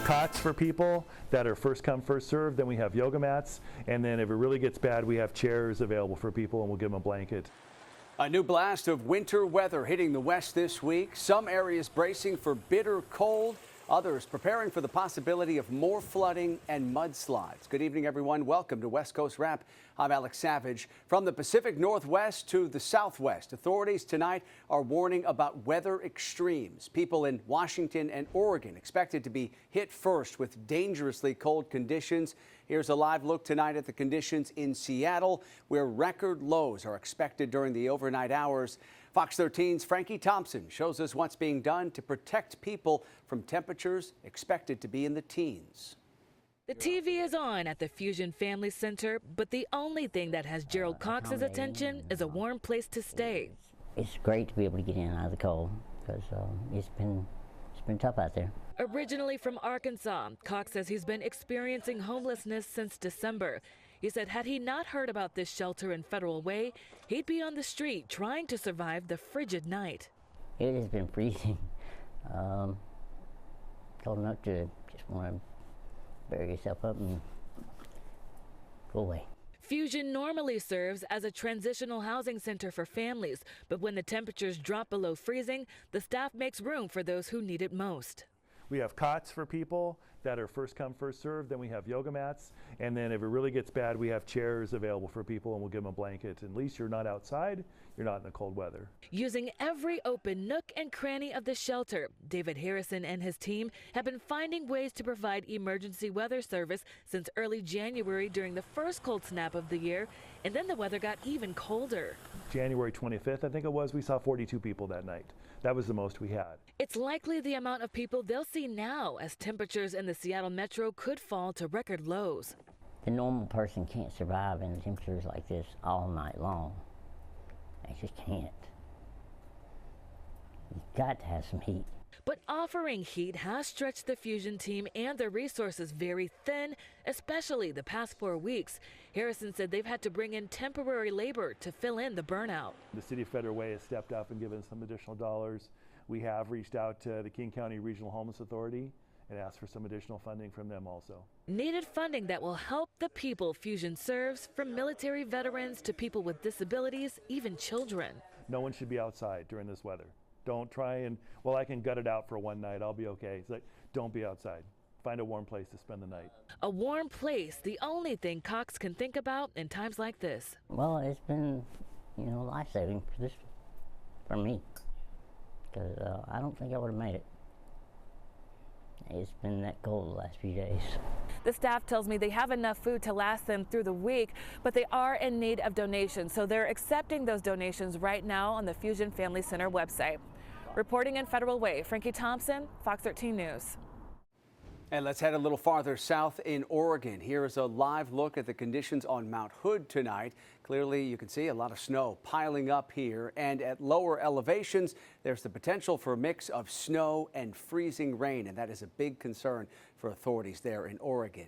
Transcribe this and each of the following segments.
cots for people that are first come, first served. Then we have yoga mats. And then if it really gets bad, we have chairs available for people, and we'll give them a blanket. A new blast of winter weather hitting the west this week. Some areas bracing for bitter cold. Others preparing for the possibility of more flooding and mudslides. Good evening, everyone. Welcome to West Coast Wrap. I'm Alex Savage. From the Pacific Northwest to the Southwest, authorities tonight are warning about weather extremes. People in Washington and Oregon expected to be hit first with dangerously cold conditions. Here's a live look tonight at the conditions in Seattle, where record lows are expected during the overnight hours. Fox 13's Frankie Thompson shows us what's being done to protect people from temperatures expected to be in the teens. The TV is on at the Fusion Family Center, but the only thing that has Gerald Cox's attention is a warm place to stay. It's great to be able to get in out of the cold because it's been tough out there. Originally from Arkansas, Cox says he's been experiencing homelessness since December. He said had he not heard about this shelter in Federal Way, he'd be on the street trying to survive the frigid night. It has been freezing. Cold enough to just want to bury yourself up and go away. Fusion normally serves as a transitional housing center for families, but when the temperatures drop below freezing, the staff makes room for those who need it most. We have cots for people that are first come, first served. Then we have yoga mats. And then if it really gets bad, we have chairs available for people, and we'll give them a blanket. At least you're not outside. You're not in the cold weather. Using every open nook and cranny of the shelter, David Harrison and his team have been finding ways to provide emergency weather service since early January during the first cold snap of the year, and then the weather got even colder. January 25th, I think it was, we saw 42 people that night. That was the most we had. It's likely the amount of people they'll see now as temperatures in the Seattle metro could fall to record lows. The normal person can't survive in temperatures like this all night long. They just can't. You've got to have some heat. But offering heat has stretched the Fusion team and their resources very thin, especially the past 4 weeks. Harrison said they've had to bring in temporary labor to fill in the burnout. The City of Federal Way has stepped up and given some additional dollars. We have reached out to the King County Regional Homeless Authority and asked for some additional funding from them also. Needed funding that will help the people Fusion serves, from military veterans to people with disabilities, even children. No one should be outside during this weather. Don't try and, well, I can gut it out for one night, I'll be okay. It's like, don't be outside. Find a warm place to spend the night. A warm place, the only thing Cox can think about in times like this. Well, it's been, life-saving for me, because I don't think I would have made it. It's been that cold the last few days. The staff tells me they have enough food to last them through the week, but they are in need of donations, so they're accepting those donations right now on the Fusion Family Center website. Reporting in Federal Way, Frankie Thompson, Fox 13 News. And let's head a little farther south in Oregon. Here is a live look at the conditions on Mount Hood tonight. Clearly, you can see a lot of snow piling up here, and at lower elevations, there's the potential for a mix of snow and freezing rain, and that is a big concern for authorities there in Oregon.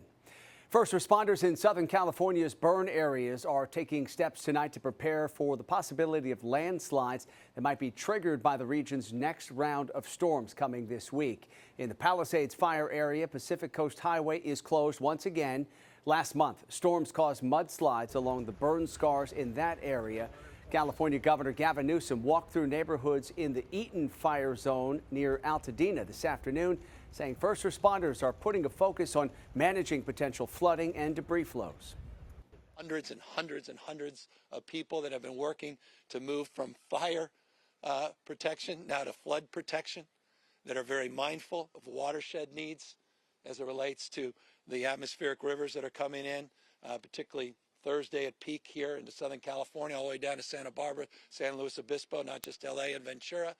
First responders in Southern California's burn areas are taking steps tonight to prepare for the possibility of landslides that might be triggered by the region's next round of storms coming this week. In the Palisades fire area, Pacific Coast Highway is closed once again. Last month, storms caused mudslides along the burn scars in that area. California Governor Gavin Newsom walked through neighborhoods in the Eaton fire zone near Altadena this afternoon, saying first responders are putting a focus on managing potential flooding and debris flows. Hundreds and hundreds and hundreds of people that have been working to move from fire protection now to flood protection, that are very mindful of watershed needs as it relates to the atmospheric rivers that are coming in, particularly Thursday at peak here into Southern California, all the way down to Santa Barbara, San Luis Obispo, not just LA and Ventura.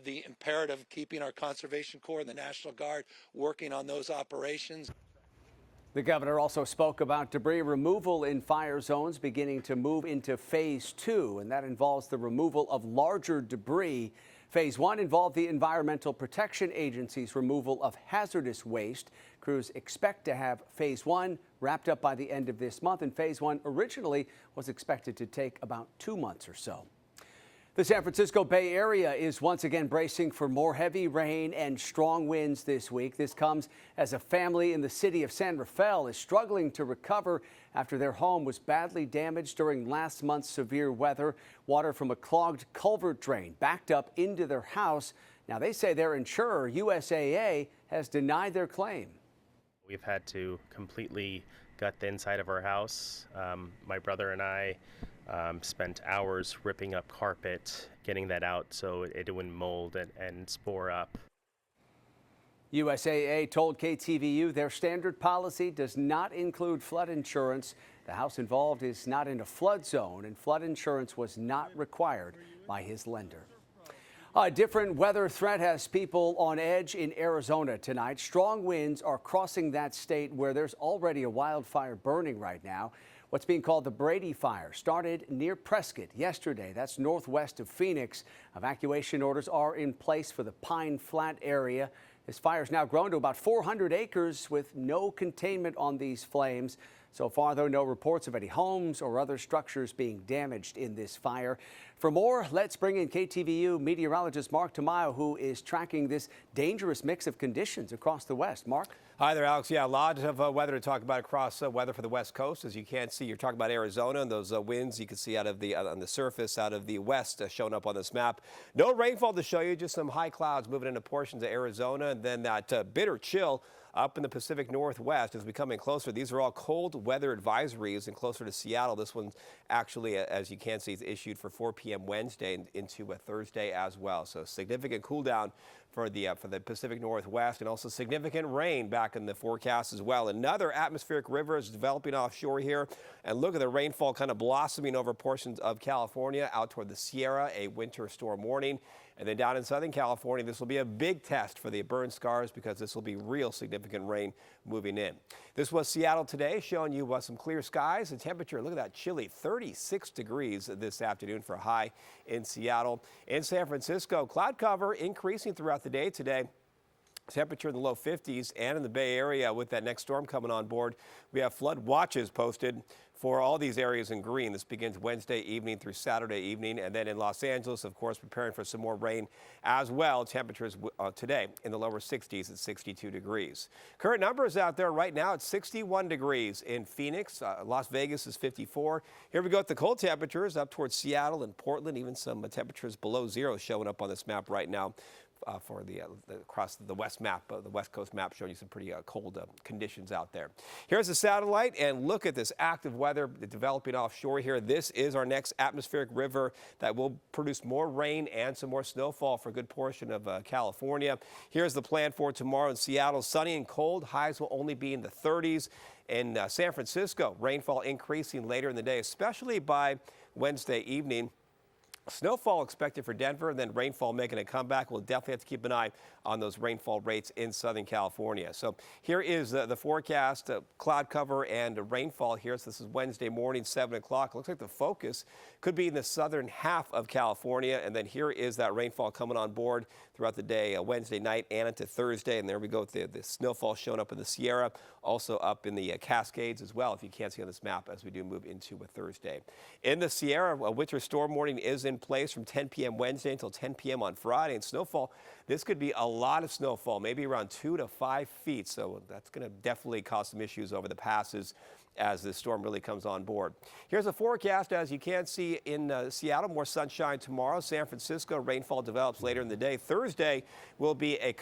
The imperative of keeping our Conservation Corps and the National Guard working on those operations. The governor also spoke about debris removal in fire zones beginning to move into phase 2, and that involves the removal of larger debris. Phase 1 involved the Environmental Protection Agency's removal of hazardous waste. Crews expect to have phase 1 wrapped up by the end of this month, and phase 1 originally was expected to take about 2 months or so. The San Francisco Bay Area is once again bracing for more heavy rain and strong winds this week. This comes as a family in the city of San Rafael is struggling to recover after their home was badly damaged during last month's severe weather. Water from a clogged culvert drain backed up into their house. Now they say their insurer, USAA, has denied their claim. We've had to completely gut the inside of our house. My brother and I spent hours ripping up carpet, getting that out so it wouldn't mold and spore up. USAA told KTVU their standard policy does not include flood insurance. The house involved is not in a flood zone, and flood insurance was not required by his lender. A different weather threat has people on edge in Arizona tonight. Strong winds are crossing that state where there's already a wildfire burning right now. What's being called the Brady Fire started near Prescott yesterday. That's northwest of Phoenix. Evacuation orders are in place for the Pine Flat area. This fire's now grown to about 400 acres with no containment on these flames. So far, though, no reports of any homes or other structures being damaged in this fire. For more, let's bring in KTVU meteorologist Mark Tamayo, who is tracking this dangerous mix of conditions across the West. Mark? Hi there, Alex. Yeah, a lot of weather to talk about across weather for the West Coast. As you can see, you're talking about Arizona and those winds you can see out of the on the surface out of the west showing up on this map. No rainfall to show you, just some high clouds moving into portions of Arizona, and then that bitter chill up in the Pacific Northwest is becoming closer. These are all cold weather advisories and closer to Seattle. This one actually, as you can see, is issued for 4 p.m. Wednesday and into Thursday as well. So significant cool down for the Pacific Northwest, and also significant rain back in the forecast as well. Another atmospheric river is developing offshore here, and look at the rainfall kind of blossoming over portions of California out toward the Sierra, a winter storm warning. And then down in Southern California, this will be a big test for the burn scars because this will be real significant rain moving in. This was Seattle today, showing you some clear skies. The temperature, look at that, chilly 36 degrees this afternoon for a high in Seattle. In San Francisco, cloud cover increasing throughout the day today. Temperature in the low 50s, and in the Bay Area with that next storm coming on board, we have flood watches posted for all these areas in green. This begins Wednesday evening through Saturday evening, and then in Los Angeles, of course, preparing for some more rain as well. Temperatures today in the lower 60s at 62 degrees. Current numbers out there right now, it's 61 degrees in Phoenix. Las Vegas is 54. Here we go at the cold temperatures up towards Seattle and Portland, even some temperatures below zero showing up on this map right now. For across the West map, the West Coast map, showing you some pretty cold conditions out there. Here's the satellite, and look at this active weather developing offshore here. This is our next atmospheric river that will produce more rain and some more snowfall for a good portion of California. Here's the plan for tomorrow in Seattle. Sunny and cold. Highs will only be in the 30s. In San Francisco, rainfall increasing later in the day, especially by Wednesday evening. Snowfall expected for Denver, and then rainfall making a comeback. We'll definitely have to keep an eye on those rainfall rates in Southern California. So here is the forecast, cloud cover and rainfall here. So this is Wednesday morning, 7 o'clock. Looks like the focus could be in the southern half of California. And then here is that rainfall coming on board throughout the day, Wednesday night and into Thursday. And there we go, the snowfall showing up in the Sierra, also up in the Cascades as well, if you can't see on this map, as we do move into a Thursday. In the Sierra, a winter storm warning is in place from 10 p.m. Wednesday until 10 p.m. on Friday. And snowfall, this could be a lot of snowfall, maybe around 2 to 5 feet. So that's going to definitely cause some issues over the passes as the storm really comes on board. Here's a forecast. As you can see in Seattle, more sunshine tomorrow. San Francisco, rainfall develops later in the day. Thursday will be a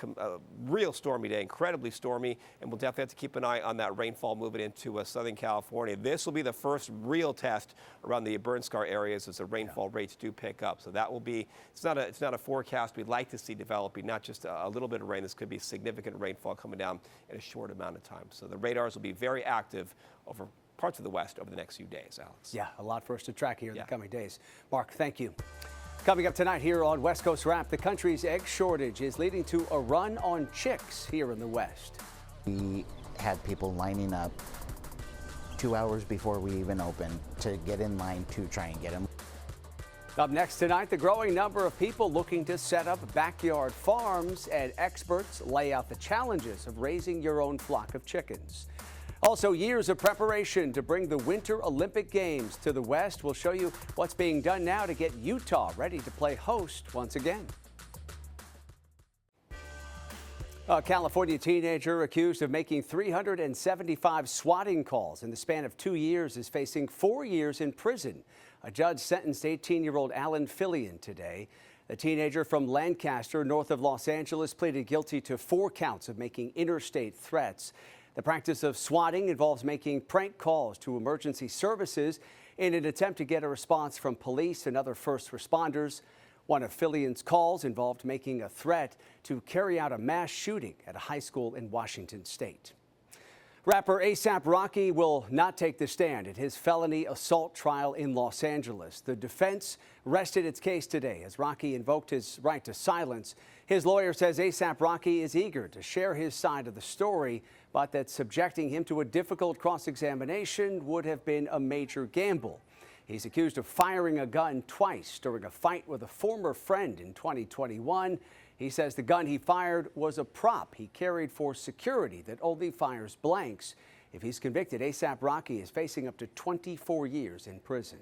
real stormy day, incredibly stormy, and we'll definitely have to keep an eye on that rainfall moving into Southern California. This will be the first real test around the burn scar areas as the rainfall rates do pick up. So that will be, it's not a forecast we'd like to see developing, not just a little bit of rain. This could be significant rainfall coming down in a short amount of time. So the radars will be very active over parts of the West over the next few days, Alex. Yeah, a lot for us to track here in the coming days. Mark, thank you. Coming up tonight here on West Coast Wrap, the country's egg shortage is leading to a run on chicks here in the West. We had people lining up 2 hours before we even opened to get in line to try and get them. Up next tonight, the growing number of people looking to set up backyard farms, and experts lay out the challenges of raising your own flock of chickens. Also, years of preparation to bring the Winter Olympic Games to the West. We'll show you what's being done now to get Utah ready to play host once again. A California teenager accused of making 375 swatting calls in the span of 2 years is facing 4 years in prison. A judge sentenced 18-year-old Alan Fillion today. The teenager from Lancaster, north of Los Angeles, pleaded guilty to 4 counts of making interstate threats. The practice of swatting involves making prank calls to emergency services in an attempt to get a response from police and other first responders. One of Fillion's calls involved making a threat to carry out a mass shooting at a high school in Washington state. Rapper A$AP Rocky will not take the stand at his felony assault trial in Los Angeles. The defense rested its case today as Rocky invoked his right to silence. His lawyer says A$AP Rocky is eager to share his side of the story, but that subjecting him to a difficult cross-examination would have been a major gamble. He's accused of firing a gun twice during a fight with a former friend in 2021. He says the gun he fired was a prop he carried for security that only fires blanks. If he's convicted, A$AP Rocky is facing up to 24 years in prison.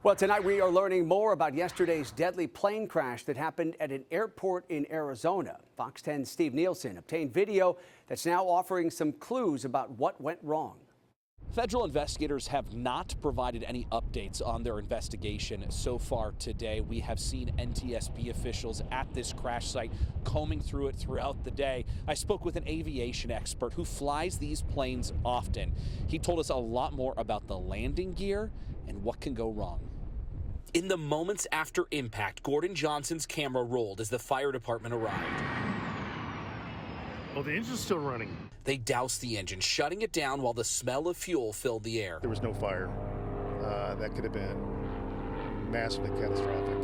Well, tonight we are learning more about yesterday's deadly plane crash that happened at an airport in Arizona. Fox 10's Steve Nielsen obtained video that's now offering some clues about what went wrong. Federal investigators have not provided any updates on their investigation so far today. We have seen NTSB officials at this crash site combing through it throughout the day. I spoke with an aviation expert who flies these planes often. He told us a lot more about the landing gear and what can go wrong. In the moments after impact, Gordon Johnson's camera rolled as the fire department arrived. Oh, the engine's still running. They doused the engine, shutting it down while the smell of fuel filled the air. There was no fire. That could have been massively catastrophic.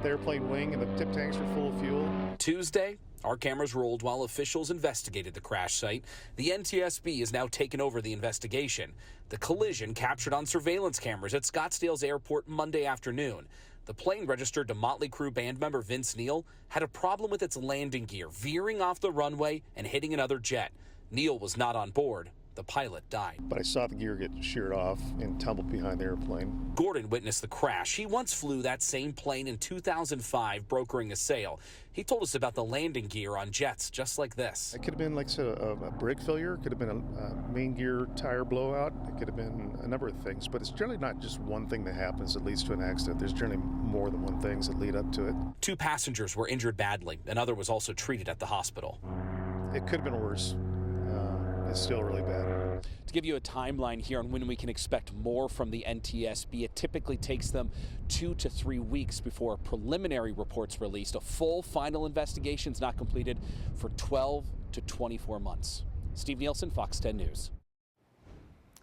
The airplane wing and the tip tanks were full of fuel. Tuesday, our cameras rolled while officials investigated the crash site. The NTSB has now taken over the investigation. The collision captured on surveillance cameras at Scottsdale's airport Monday afternoon. The plane registered to Motley Crue band member Vince Neil had a problem with its landing gear, veering off the runway and hitting another jet. Neil was not on board. The pilot died. But I saw the gear get sheared off and tumbled behind the airplane. Gordon witnessed the crash. He once flew that same plane in 2005, brokering a sale. He told us about the landing gear on jets just like this. It could have been, like I said, a brake failure. It could have been a main gear tire blowout. It could have been a number of things. But it's generally not just one thing that happens that leads to an accident. There's generally more than one things that lead up to it. 2 passengers were injured badly. Another was also treated at the hospital. It could have been worse. It's still really bad. To give you a timeline here on when we can expect more from the NTSB, it typically takes them 2 to 3 weeks before a preliminary report's released. A full final investigation is not completed for 12 to 24 months. Steve Nielsen, Fox 10 News.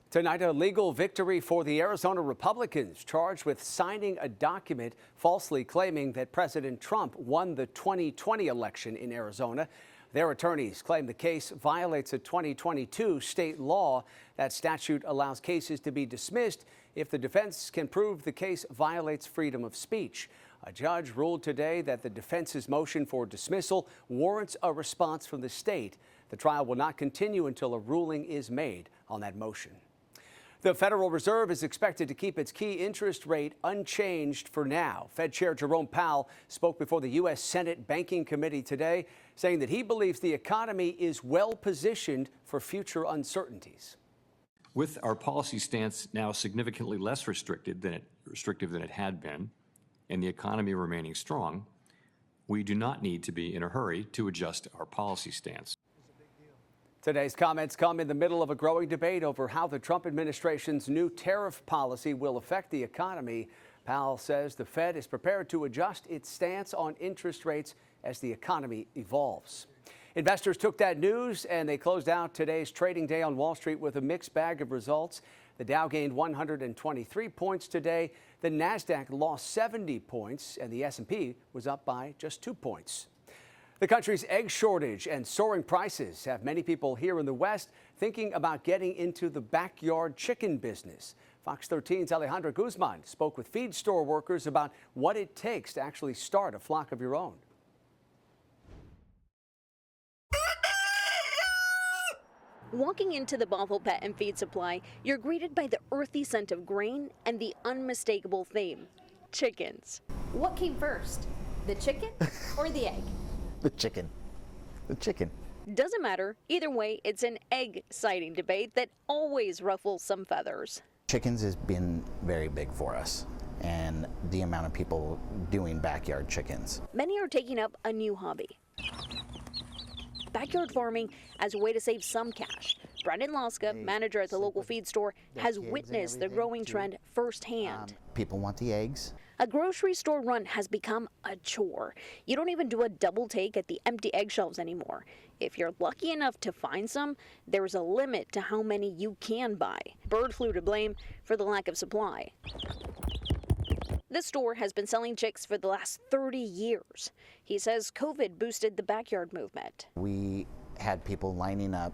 Tonight, a legal victory for the Arizona Republicans charged with signing a document falsely claiming that President Trump won the 2020 election in Arizona. Their attorneys claim the case violates a 2022 state law. That statute allows cases to be dismissed if the defense can prove the case violates freedom of speech. A judge ruled today that the defense's motion for dismissal warrants a response from the state. The trial will not continue until a ruling is made on that motion. The Federal Reserve is expected to keep its key interest rate unchanged for now. Fed Chair Jerome Powell spoke before the U.S. Senate Banking Committee today, saying that he believes the economy is well positioned for future uncertainties. With our policy stance now significantly less restrictive than it had been, and the economy remaining strong, we do not need to be in a hurry to adjust our policy stance. Today's comments come in the middle of a growing debate over how the Trump administration's new tariff policy will affect the economy. Powell says the Fed is prepared to adjust its stance on interest rates as the economy evolves. Investors took that news and they closed out today's trading day on Wall Street with a mixed bag of results. The Dow gained 123 points today. The Nasdaq lost 70 points and the S&P was up by just 2 points. The country's egg shortage and soaring prices have many people here in the West thinking about getting into the backyard chicken business. Fox 13's Alejandra Guzman spoke with feed store workers about what it takes to actually start a flock of your own. Walking into the Bothell Pet and Feed Supply, you're greeted by the earthy scent of grain and the unmistakable theme, chickens. What came first, the chicken or the egg? The chicken. The chicken. Doesn't matter. Either way, it's an egg sighting debate that always ruffles some feathers. Chickens has been very big for us, and the amount of people doing backyard chickens. Many are taking up a new hobby, backyard farming, as a way to save some cash. Brendan Laska, manager at the local feed store, has witnessed the growing trend firsthand. People want the eggs. A grocery store run has become a chore. You don't even do a double take at the empty egg shelves anymore. If you're lucky enough to find some, there's a limit to how many you can buy. Bird flu to blame for the lack of supply. This store has been selling chicks for the last 30 years. He says COVID boosted the backyard movement. We had people lining up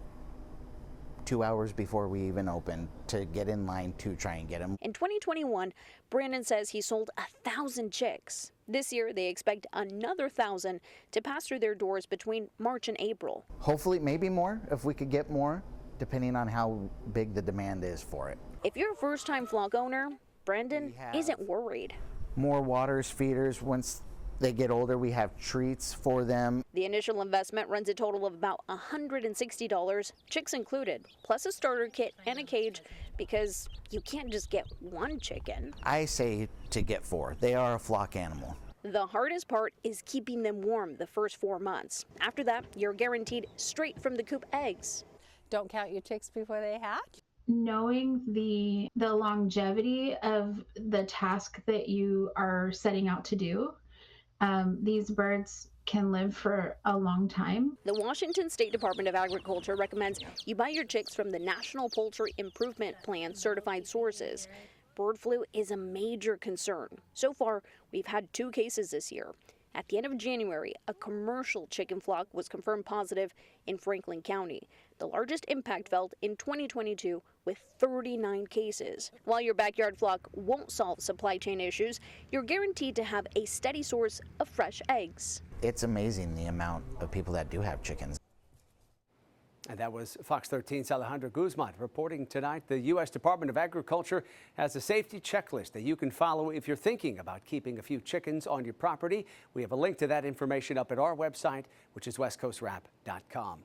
2 hours before we even opened to get in line to try and get them. In 2021, Brandon says he sold 1,000 chicks. This year, they expect another 1,000 to pass through their doors between March and April. Hopefully, maybe more, if we could get more, depending on how big the demand is for it. If you're a first-time flock owner, Brandon isn't worried. More waters, feeders. Once they get older, we have treats for them. The initial investment runs a total of about $160, chicks included, plus a starter kit and a cage, because you can't just get one chicken. I say to get 4. They are a flock animal. The hardest part is keeping them warm the first 4 months. After that, you're guaranteed straight from the coop eggs. Don't count your chicks before they hatch. Knowing the longevity of the task that you are setting out to do, these birds can live for a long time. The Washington State Department of Agriculture recommends you buy your chicks from the National Poultry Improvement Plan certified sources. Bird flu is a major concern. So far, we've had 2 cases this year. At the end of January, a commercial chicken flock was confirmed positive in Franklin County, the largest impact felt in 2022 with 39 cases. While your backyard flock won't solve supply chain issues, you're guaranteed to have a steady source of fresh eggs. It's amazing the amount of people that do have chickens. And that was Fox 13's Alejandra Guzman reporting tonight. The U.S. Department of Agriculture has a safety checklist that you can follow if you're thinking about keeping a few chickens on your property. We have a link to that information up at our website, which is westcoastwrap.com.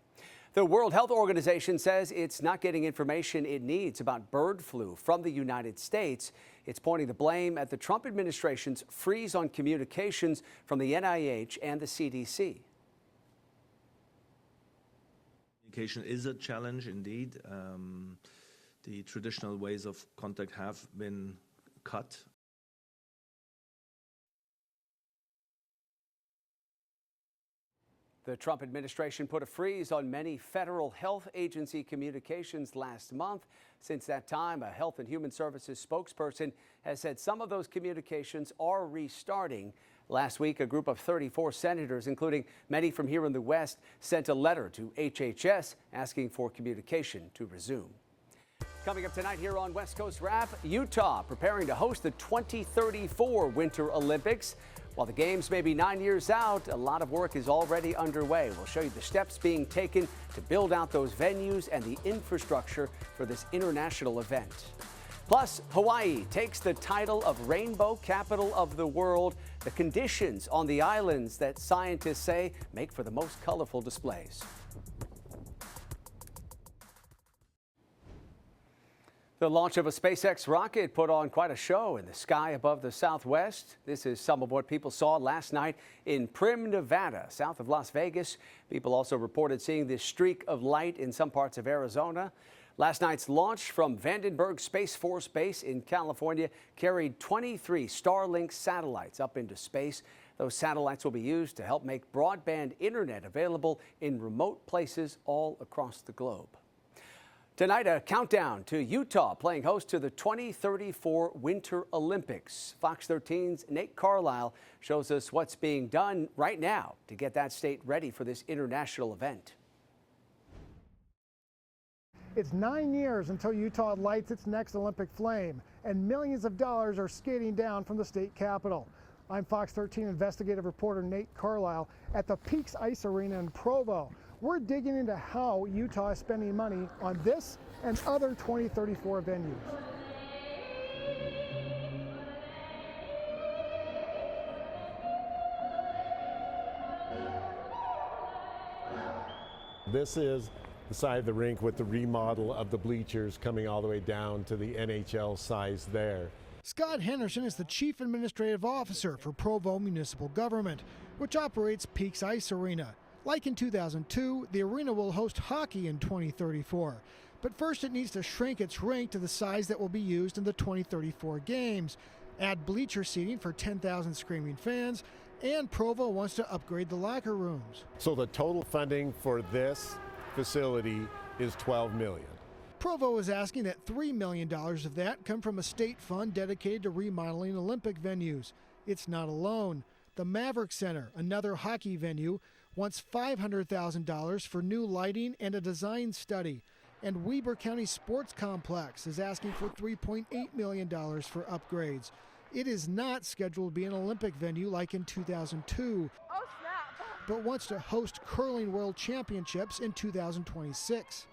The World Health Organization says it's not getting information it needs about bird flu from the United States. It's pointing the blame at the Trump administration's freeze on communications from the NIH and the CDC. Communication is a challenge indeed. The traditional ways of contact have been cut. The Trump administration put a freeze on many federal health agency communications last month. Since that time, a Health and Human Services spokesperson has said some of those communications are restarting. Last week, a group of 34 senators, including many from here in the West, sent a letter to HHS asking for communication to resume. Coming up tonight here on West Coast Wrap, Utah preparing to host the 2034 Winter Olympics. While the games may be 9 years out, a lot of work is already underway. We'll show you the steps being taken to build out those venues and the infrastructure for this international event. Plus, Hawaii takes the title of Rainbow Capital of the World. The conditions on the islands that scientists say make for the most colorful displays. The launch of a SpaceX rocket put on quite a show in the sky above the Southwest. This is some of what people saw last night in Primm, Nevada, south of Las Vegas. People also reported seeing this streak of light in some parts of Arizona. Last night's launch from Vandenberg Space Force Base in California carried 23 Starlink satellites up into space. Those satellites will be used to help make broadband internet available in remote places all across the globe. Tonight, a countdown to Utah playing host to the 2034 Winter Olympics. Fox 13's Nate Carlisle shows us what's being done right now to get that state ready for this international event. It's 9 years until Utah lights its next Olympic flame, and millions of dollars are skating down from the state capitol. I'm Fox 13 investigative reporter Nate Carlisle at the Peaks Ice Arena in Provo, We're digging into how Utah is spending money on this and other 2034 venues. This is the side of the rink with the remodel of the bleachers coming all the way down to the NHL size there. Scott Henderson is the Chief Administrative Officer for Provo Municipal Government, which operates Peaks Ice Arena. Like in 2002, the arena will host hockey in 2034. But first it needs to shrink its rink to the size that will be used in the 2034 games, add bleacher seating for 10,000 screaming fans, and Provo wants to upgrade the locker rooms. So the total funding for this facility is $12 million. Provo is asking that $3 million of that come from a state fund dedicated to remodeling Olympic venues. It's not alone. The Maverick Center, another hockey venue, wants $500,000 for new lighting and a design study. And Weber County Sports Complex is asking for $3.8 million for upgrades. It is not scheduled to be an Olympic venue like in 2002, but wants to host curling world championships in 2026.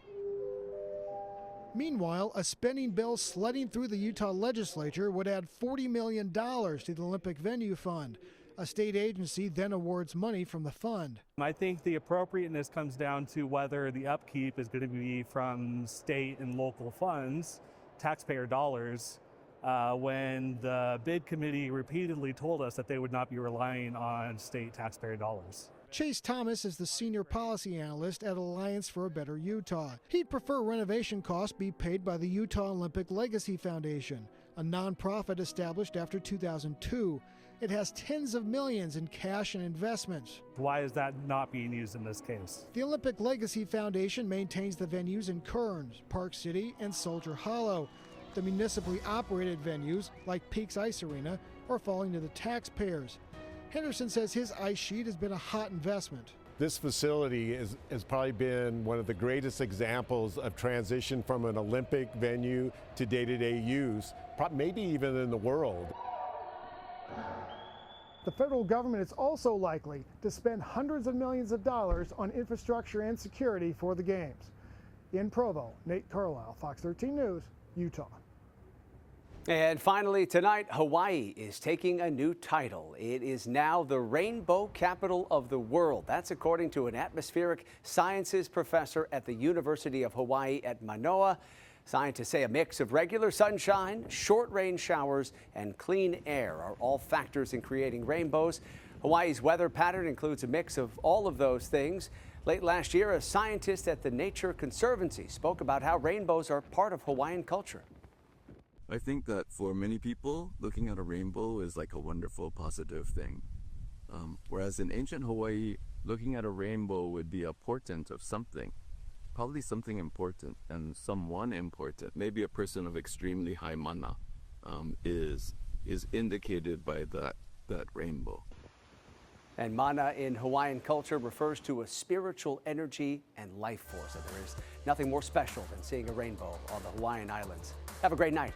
Meanwhile, a spending bill sledding through the Utah legislature would add $40 million to the Olympic Venue Fund. A state agency then awards money from the fund. I think the appropriateness comes down to whether the upkeep is going to be from state and local funds, taxpayer dollars, when the bid committee repeatedly told us that they would not be relying on state taxpayer dollars. Chase Thomas is the senior policy analyst at Alliance for a Better Utah. He'd prefer renovation costs be paid by the Utah Olympic Legacy Foundation, a nonprofit established after 2002. It has tens of millions in cash and investments. Why is that not being used in this case? The Olympic Legacy Foundation maintains the venues in Kearns, Park City, and Soldier Hollow. The municipally operated venues, like Peaks Ice Arena, are falling to the taxpayers. Henderson says his ice sheet has been a hot investment. This facility has probably been one of the greatest examples of transition from an Olympic venue to day-to-day use, maybe even in the world. The federal government is also likely to spend hundreds of millions of dollars on infrastructure and security for the games. In Provo, Nate Carlisle, Fox 13 News, Utah. And finally tonight, Hawaii is taking a new title. It is now the Rainbow Capital of the World. That's according to an atmospheric sciences professor at the University of Hawaii at Manoa. Scientists say a mix of regular sunshine, short rain showers, and clean air are all factors in creating rainbows. Hawaii's weather pattern includes a mix of all of those things. Late last year, a scientist at the Nature Conservancy spoke about how rainbows are part of Hawaiian culture. I think that for many people, looking at a rainbow is like a wonderful, positive thing. Whereas in ancient Hawaii, looking at a rainbow would be a portent of something. Probably something important and someone important. Maybe a person of extremely high mana is indicated by that rainbow. And mana in Hawaiian culture refers to a spiritual energy and life force. And there is nothing more special than seeing a rainbow on the Hawaiian Islands. Have a great night.